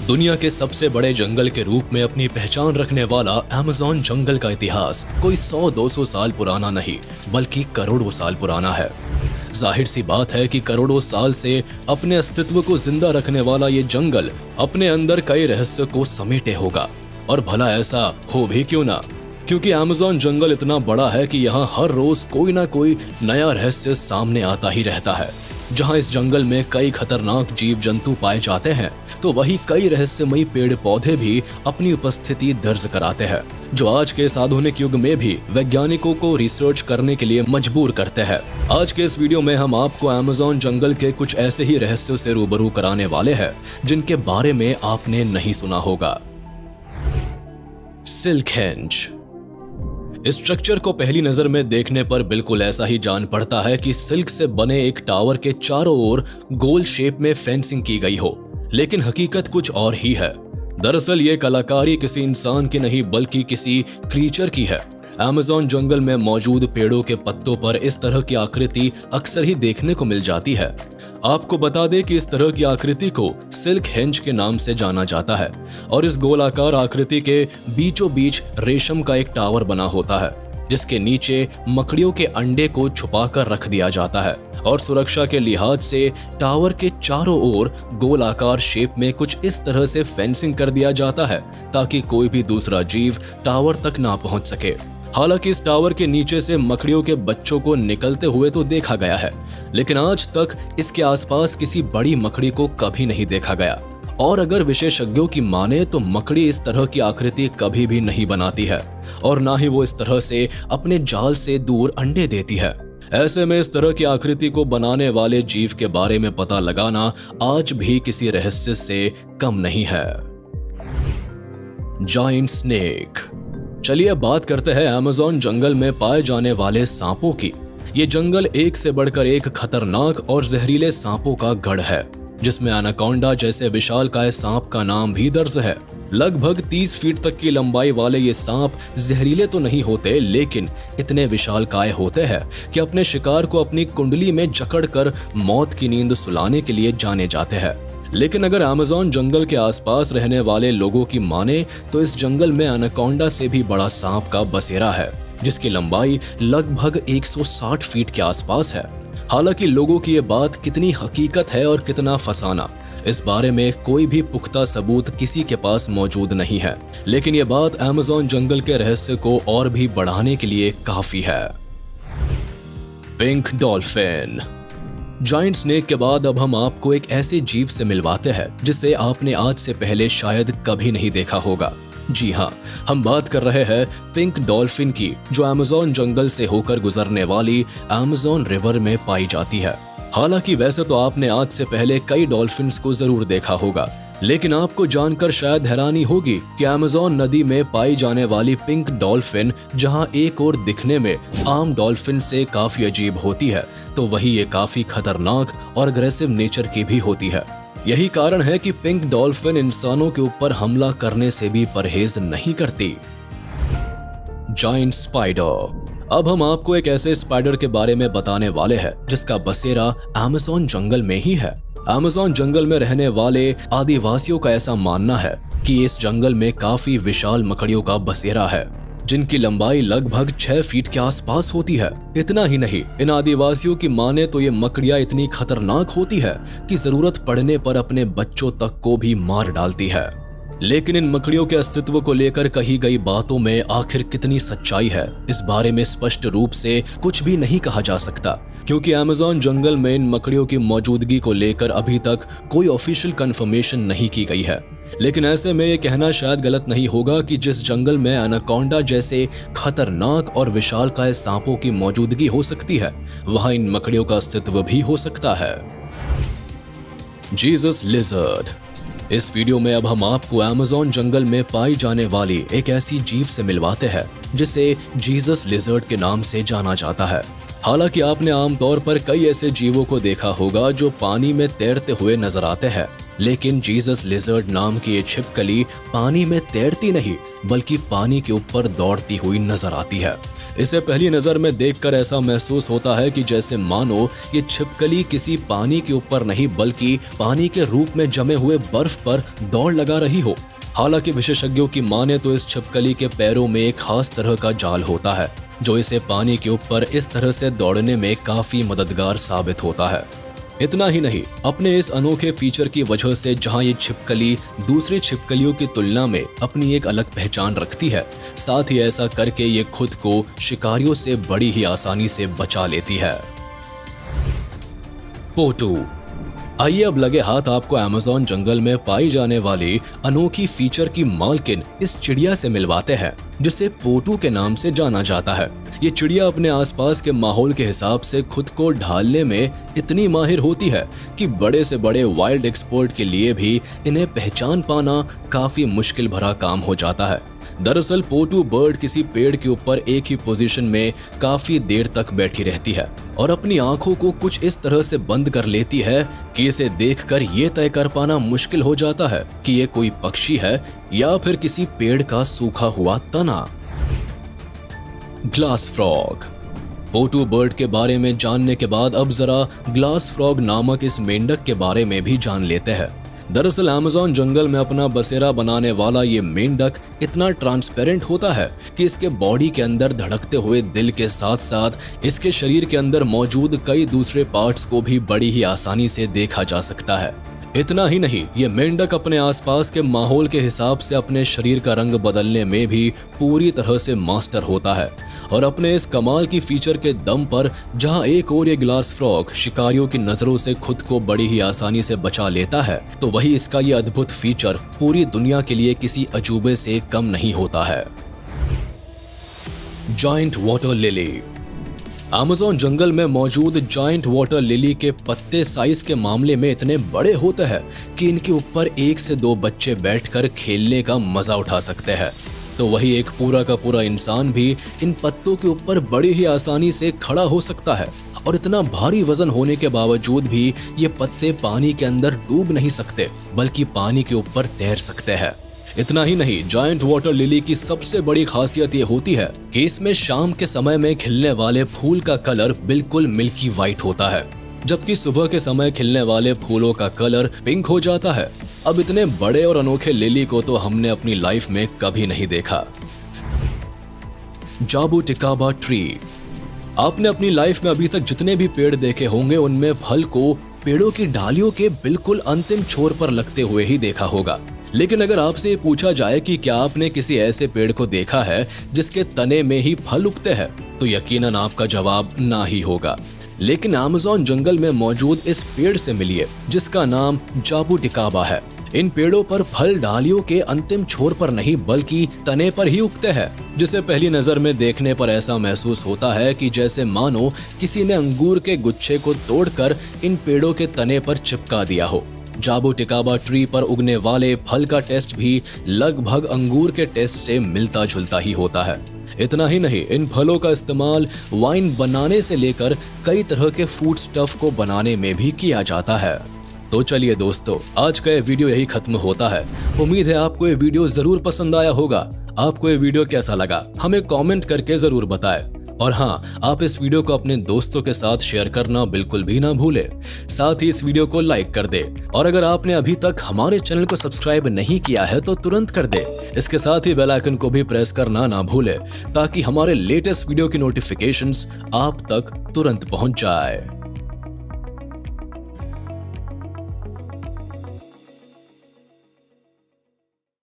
दुनिया के सबसे बड़े जंगल के रूप में अपनी पहचान रखने वाला अमेज़न जंगल का इतिहास कोई 100-200 साल पुराना नहीं बल्कि करोड़ों साल पुराना है। जाहिर सी बात है कि करोड़ों साल से अपने अस्तित्व को जिंदा रखने वाला ये जंगल अपने अंदर कई रहस्य को समेटे होगा। और भला ऐसा हो भी क्यों ना, क्योंकि अमेज़न जंगल इतना बड़ा है कि यहाँ हर रोज कोई ना कोई नया रहस्य सामने आता ही रहता है। जहाँ इस जंगल में कई खतरनाक जीव जंतु पाए जाते हैं, तो वही कई रहस्यमयी पेड़ पौधे भी अपनी उपस्थिति दर्ज कराते हैं, जो आज के इस आधुनिक युग में भी वैज्ञानिकों को रिसर्च करने के लिए मजबूर करते हैं। आज के इस वीडियो में हम आपको अमेज़न जंगल के कुछ ऐसे ही रहस्यों से रूबरू कराने वाले हैं जिनके बारे में आपने नहीं सुना होगा। सिल्कहेंज। इस स्ट्रक्चर को पहली नजर में देखने पर बिल्कुल ऐसा ही जान पड़ता है कि सिल्क से बने एक टावर के चारों ओर गोल शेप में फेंसिंग की गई हो, लेकिन हकीकत कुछ और ही है। दरअसल ये कलाकारी किसी इंसान की नहीं बल्कि किसी क्रीचर की है। अमेज़न जंगल में मौजूद पेड़ों के पत्तों पर इस तरह की आकृति अक्सर ही देखने को मिल जाती है। आपको बता दें कि इस तरह की आकृति को सिल्कहेंज के नाम से जाना जाता है और इस गोलाकार आकृति के बीचों बीच रेशम का एक टावर बना होता है, जिसके नीचे मकड़ियों के अंडे को छुपाकर रख दिया जाता है और सुरक्षा के लिहाज से टावर के चारों ओर गोलाकार शेप में कुछ इस तरह से फेंसिंग कर दिया जाता है ताकि कोई भी दूसरा जीव टावर तक ना पहुंच सके। हालांकि इस टावर के नीचे से मकड़ियों के बच्चों को निकलते हुए तो देखा गया है, लेकिन आज तक इसके आसपास किसी बड़ी मकड़ी को कभी नहीं देखा गया। और अगर विशेषज्ञों की माने तो मकड़ी इस तरह की आकृति कभी भी नहीं बनाती है और ना ही वो इस तरह से अपने जाल से दूर अंडे देती है। ऐसे में इस तरह की आकृति को बनाने वाले जीव के बारे में पता लगाना आज भी किसी रहस्य से कम नहीं है। Giant snake. चलिए बात करते हैं अमेज़न जंगल में पाए जाने वाले सांपों की। ये जंगल एक से बढ़कर एक खतरनाक और जहरीले सांपों का गढ़ है, जिसमें एनाकोंडा जैसे विशालकाय सांप का नाम भी दर्ज है। लगभग 30 फीट तक की लंबाई वाले ये सांप जहरीले तो नहीं होते, लेकिन इतने विशालकाय होते हैं कि अपने शिकार को अपनी कुंडली में जकड़कर मौत की नींद सुलाने के लिए जाने जाते हैं। लेकिन अगर अमेज़न जंगल के आसपास रहने वाले लोगों की माने तो इस जंगल में एनाकोंडा से भी बड़ा सांप का बसेरा है, जिसकी लंबाई लगभग 160 फीट के आसपास है। हालांकि लोगों की ये बात कितनी हकीकत है और कितना फसाना, इस बारे में कोई भी पुख्ता सबूत किसी के पास मौजूद नहीं है, लेकिन ये बात अमेज़न जंगल के रहस्य को और भी बढ़ाने के लिए काफी है। Pink dolphin. जायंट स्नेक के बाद अब हम आपको एक ऐसे जीव से मिलवाते हैं जिसे आपने आज से पहले शायद कभी नहीं देखा होगा। जी हाँ, हम बात कर रहे हैं पिंक डॉल्फिन की, जो अमेज़न जंगल से होकर गुजरने वाली अमेज़न रिवर में पाई जाती है। हालांकि वैसे तो आपने आज से पहले कई डॉल्फिन्स को जरूर देखा होगा, लेकिन आपको जानकर शायद हैरानी होगी कि अमेज़न नदी में पाई जाने वाली पिंक डॉल्फिन जहां एक और दिखने में आम डॉल्फिन से काफी अजीब होती है, तो वही ये काफी खतरनाक और अग्रेसिव नेचर की भी होती है। यही कारण है कि पिंक डॉल्फिन इंसानों के ऊपर हमला करने से भी परहेज नहीं करती। Giant spider. अब हम आपको एक ऐसे स्पाइडर के बारे में बताने वाले हैं जिसका बसेरा अमेज़न जंगल में ही है। अमेज़न जंगल में रहने वाले आदिवासियों का ऐसा मानना है कि इस जंगल में काफी विशाल मकड़ियों का बसेरा है, जिनकी लंबाई लगभग 6 फीट के आसपास होती है। इतना ही नहीं, इन आदिवासियों की माने तो ये मकड़ियां इतनी खतरनाक होती है कि जरूरत पड़ने पर अपने बच्चों तक को भी मार डालती है। लेकिन इन मकड़ियों के अस्तित्व को लेकर कही गई बातों में आखिर कितनी सच्चाई है, इस बारे में स्पष्ट रूप से कुछ भी नहीं कहा जा सकता, क्योंकि अमेज़न जंगल में इन मकड़ियों की मौजूदगी को लेकर अभी तक कोई ऑफिशियल कंफर्मेशन नहीं की गई है। लेकिन ऐसे में ये कहना शायद गलत नहीं होगा कि जिस जंगल में एनाकोंडा जैसे खतरनाक और विशालकाय सांपों की मौजूदगी हो सकती है, वहां इन मकड़ियों का अस्तित्व भी हो सकता है। Jesus lizard. इस वीडियो में अब हम आपको अमेज़न जंगल में पाई जाने वाली एक ऐसी जीव से मिलवाते हैं जिसे जीसस लिजर्ड के नाम से जाना जाता है। हालांकि आपने आमतौर पर कई ऐसे जीवों को देखा होगा जो पानी में तैरते हुए नजर आते हैं, लेकिन जीसस लिजर्ड नाम की ये छिपकली पानी में तैरती नहीं बल्कि पानी के ऊपर दौड़ती हुई नजर आती है। इसे पहली नजर में देखकर ऐसा महसूस होता है कि जैसे मानो ये छिपकली किसी पानी के ऊपर नहीं बल्कि पानी के रूप में जमे हुए बर्फ पर दौड़ लगा रही हो। हालांकि विशेषज्ञों की माने तो इस छिपकली के पैरों में एक खास तरह का जाल होता है जो इसे पानी के ऊपर इस तरह से दौड़ने में काफी मददगार साबित होता है। इतना ही नहीं, अपने इस अनोखे फीचर की वजह से जहां ये छिपकली दूसरी छिपकलियों की तुलना में अपनी एक अलग पहचान रखती है, साथ ही ऐसा करके ये खुद को शिकारियों से बड़ी ही आसानी से बचा लेती है। पोटू। आइए अब लगे हाथ आपको अमेज़न जंगल में पाई जाने वाली अनोखी फीचर की मालकिन इस चिड़िया से मिलवाते हैं जिसे पोटू के नाम से जाना जाता है। ये चिड़िया अपने आसपास के माहौल के हिसाब से खुद को ढालने में इतनी माहिर होती है कि बड़े से बड़े वाइल्ड एक्सपर्ट के लिए भी इन्हें पहचान पाना काफी मुश्किल भरा काम हो जाता है। दरअसल पोटू बर्ड किसी पेड़ के ऊपर एक ही पोजीशन में काफी देर तक बैठी रहती है और अपनी आंखों को कुछ इस तरह से बंद कर लेती है कि इसे देखकर ये तय कर पाना मुश्किल हो जाता है कि ये कोई पक्षी है या फिर किसी पेड़ का सूखा हुआ तना। Glass frog. पोटू बर्ड के बारे में जानने के बाद अब जरा ग्लास फ्रॉग नामक इस मेंढक के बारे में भी जान लेते हैं। दरअसल अमेज़न जंगल में अपना बसेरा बनाने वाला ये मेंढक इतना ट्रांसपेरेंट होता है कि इसके बॉडी के अंदर धड़कते हुए दिल के साथ साथ इसके शरीर के अंदर मौजूद कई दूसरे पार्ट्स को भी बड़ी ही आसानी से देखा जा सकता है। इतना ही नहीं, ये मेंढक अपने आसपास के माहौल के हिसाब से अपने शरीर का रंग बदलने में भी पूरी तरह से मास्टर होता है और अपने इस कमाल की फीचर के दम पर जहां एक और ये ग्लास फ्रॉग शिकारियों की नजरों से खुद को बड़ी ही आसानी से बचा लेता है, तो वही इसका ये अद्भुत फीचर पूरी दुनिया के लिए किसी अजूबे से कम नहीं होता है। Giant water lily. अमेज़न जंगल में मौजूद जायंट वाटर लिली के पत्ते साइज के मामले में इतने बड़े होते हैं कि इनके ऊपर 1 से 2 बच्चे बैठकर खेलने का मजा उठा सकते हैं। तो वही एक पूरा का पूरा इंसान भी इन पत्तों के ऊपर बड़ी ही आसानी से खड़ा हो सकता है और इतना भारी वजन होने के बावजूद भी ये पत्ते पानी के अंदर डूब नहीं सकते बल्कि पानी के ऊपर तैर सकते हैं। इतना ही नहीं, जायंट वाटर लिली की सबसे बड़ी खासियत ये होती है कि इसमें शाम के समय में खिलने वाले फूल का कलर बिल्कुल मिल्की वाइट होता है, जबकि सुबह के समय खिलने वाले फूलों का कलर पिंक हो जाता है। अब इतने बड़े और अनोखे लिली को तो हमने अपनी लाइफ में कभी नहीं देखा। जाबुटिकाबा ट्री। आपने अपनी लाइफ में अभी तक जितने भी पेड़ देखे होंगे उनमें फल को पेड़ों की डालियों के बिल्कुल अंतिम छोर पर लगते हुए ही देखा होगा। लेकिन अगर आपसे पूछा जाए कि क्या आपने किसी ऐसे पेड़ को देखा है जिसके तने में ही फल उगते हैं, तो यकीनन आपका जवाब ना ही होगा। लेकिन अमेज़न जंगल में मौजूद इस पेड़ से मिलिए जिसका नाम जाबुटिकाबा है। इन पेड़ों पर फल डालियों के अंतिम छोर पर नहीं बल्कि तने पर ही उगते हैं, जिसे पहली नजर में देखने पर ऐसा महसूस होता है कि जैसे मानो किसी ने अंगूर के गुच्छे को तोड़कर इन पेड़ों के तने पर चिपका दिया हो। जाबुटिकाबा ट्री पर उगने वाले फल का टेस्ट भी लगभग अंगूर के टेस्ट से मिलता जुलता ही होता है। इतना ही नहीं, इन फलों का इस्तेमाल वाइन बनाने से लेकर कई तरह के फूड स्टफ को बनाने में भी किया जाता है। तो चलिए दोस्तों, आज का ये वीडियो यही खत्म होता है। उम्मीद है आपको ये वीडियो जरूर पसंद आया होगा। आपको ये वीडियो कैसा लगा हमें कमेंट करके जरूर बताएं। और हाँ, आप इस वीडियो को अपने दोस्तों के साथ शेयर करना बिल्कुल भी ना भूलें। साथ ही इस वीडियो को लाइक कर दे और अगर आपने अभी तक हमारे चैनल को सब्सक्राइब नहीं किया है तो तुरंत कर दे। इसके साथ ही बेल आइकन को भी प्रेस करना ना भूले ताकि हमारे लेटेस्ट वीडियो की नोटिफिकेशंस आप तक तुरंत पहुंच जाए।